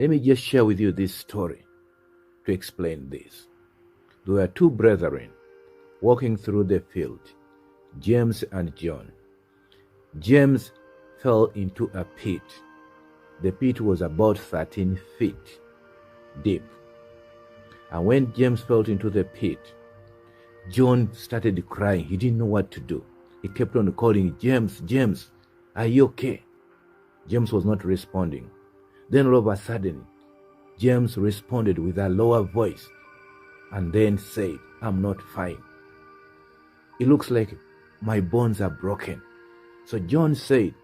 Let me just share with you this story to explain this. There were two brethren walking through the field, James and John. James fell into a pit. The pit was about 13 feet deep. And when James fell into the pit, John started crying. He didn't know what to do. He kept on calling, James, James, are you okay? James was not responding. Then all of a sudden, James responded with a lower voice and then said, I'm not fine. It looks like my bones are broken. So John said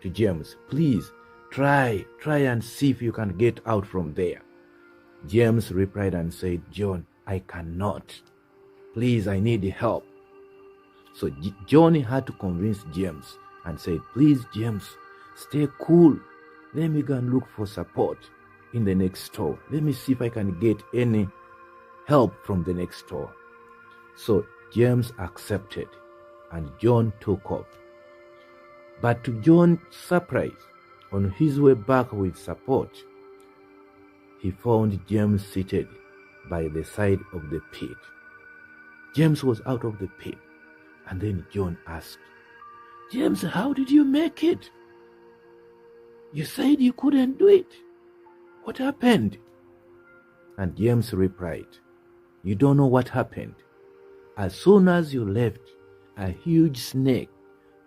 to James, please try and see if you can get out from there. James replied and said, John, I cannot. Please, I need help. So John had to convince James and said, please, James, stay cool. Let me go and look for support in the next store. Let me see if I can get any help from the next store. So James accepted and John took off. But to John's surprise, on his way back with support, he found James seated by the side of the pit. James was out of the pit. And then John asked, James, how did you make it? You said you couldn't do it. What happened? And James replied, you don't know what happened. As soon as you left, a huge snake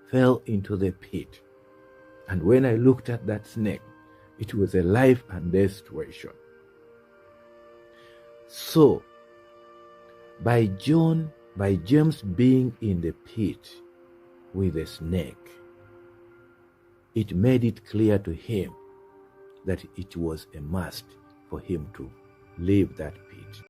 fell into the pit. And when I looked at that snake, it was a life and death situation. So, by James being in the pit with a snake, it made it clear to him that it was a must for him to leave that